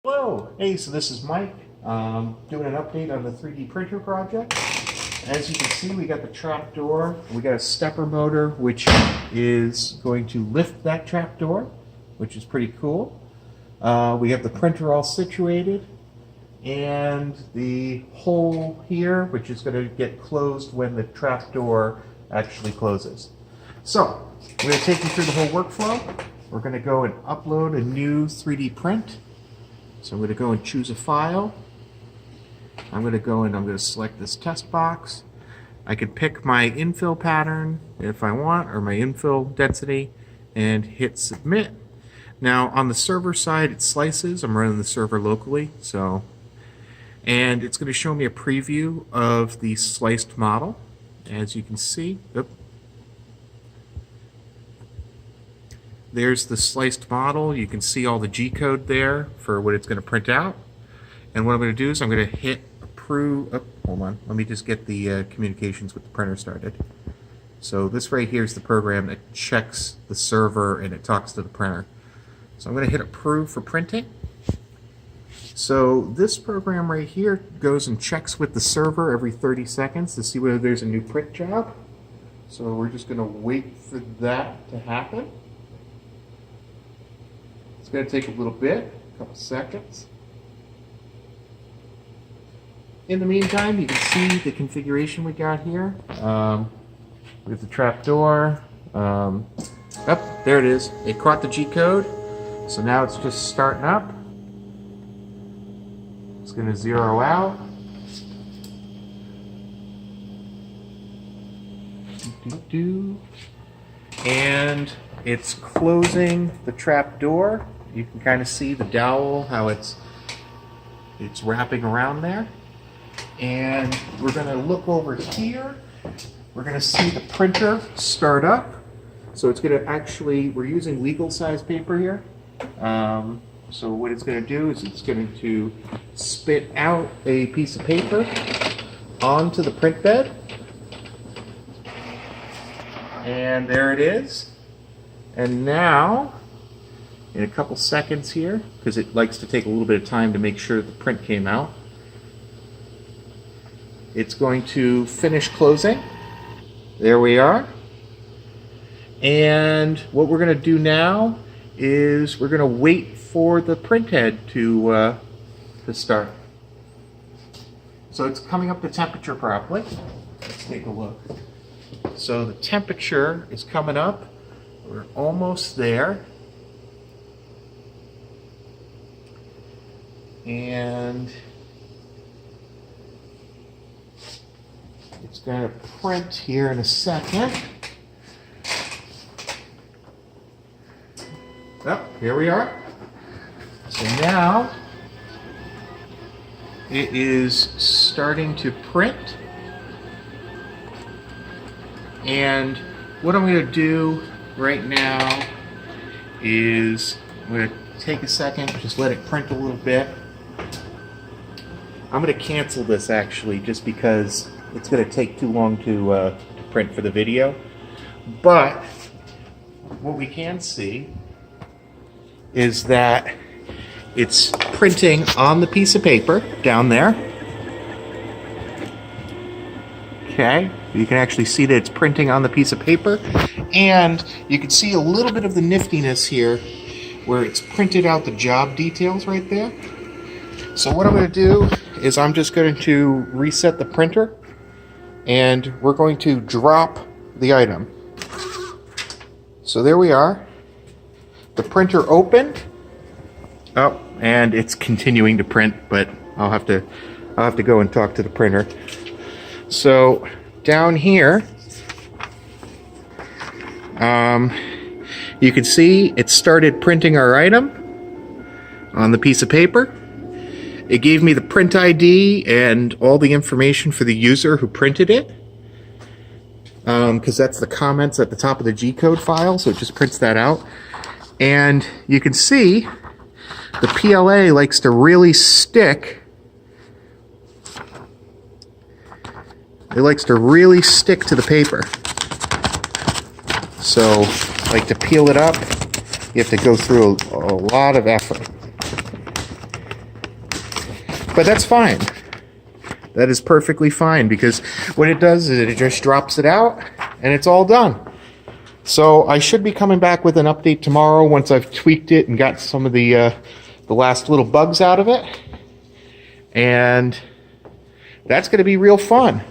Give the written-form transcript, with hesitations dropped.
Hello, hey, so this is Mike, doing an update on the 3D printer project. As you can see, we got the trap door, we got a stepper motor which is going to lift that trap door, which is pretty cool. We have the printer all situated, and the hole here, which is going to get closed when the trap door actually closes. So, we're going to take you through the whole workflow. We're going to go and upload a new 3D print. So I'm going to go and choose a file. I'm going to go and I'm going to select this test box. I can pick my infill pattern if I want, or my infill density, and hit submit. Now on the server side it slices. I'm running the server locally, and it's going to show me a preview of the sliced model. As you can see, there's the sliced model. You can see all the G-code there for what it's going to print out. And what I'm going to do is I'm going to hit approve. Oh, hold on. Let me just get the communications with the printer started. So this right here is the program that checks the server and it talks to the printer. So I'm going to hit approve for printing. So this program right here goes and checks with the server every 30 seconds to see whether there's a new print job. So we're just going to wait for that to happen. It's going to take a little bit, a couple seconds. In the meantime, you can see the configuration we got here. We have the trap door. There it is. It caught the G code, so now it's just starting up. It's going to zero out. And it's closing the trap door. You can kind of see the dowel, how it's wrapping around there. And we're going to look over here. We're going to see the printer start up. So it's going to actually, we're using legal size paper here. So what it's going to do is it's going to spit out a piece of paper onto the print bed. And there it is. And now, in a couple seconds here, because it likes to take a little bit of time to make sure the print came out, it's going to finish closing. There we are. And what we're going to do now is we're going to wait for the print head to start. So it's coming up to temperature properly. Let's take a look. So the temperature is coming up. We're almost there. And it's going to print here in a second. Oh, here we are. So now it is starting to print. And what I'm going to do right now is I'm going to take a second, just let it print a little bit. I'm going to cancel this actually just because it's going to take too long to print for the video. But what we can see is that it's printing on the piece of paper down there. Okay, you can actually see that it's printing on the piece of paper, and you can see a little bit of the niftiness here where it's printed out the job details right there. So what I'm going to do is I'm just going to reset the printer, and we're going to drop the item. So there we are. The printer opened. Oh, and it's continuing to print, but I'll have to go and talk to the printer. So down here, you can see it started printing our item on the piece of paper. It gave me the print ID and all the information for the user who printed it, because that's the comments at the top of the G-code file, so it just prints that out. And you can see the PLA likes to really stick. It likes to really stick to the paper. So, like, to peel it up, you have to go through a lot of effort. But that's fine. That is perfectly fine, because what it does is it just drops it out and it's all done. So I should be coming back with an update tomorrow once I've tweaked it and got some of the last little bugs out of it. And that's going to be real fun.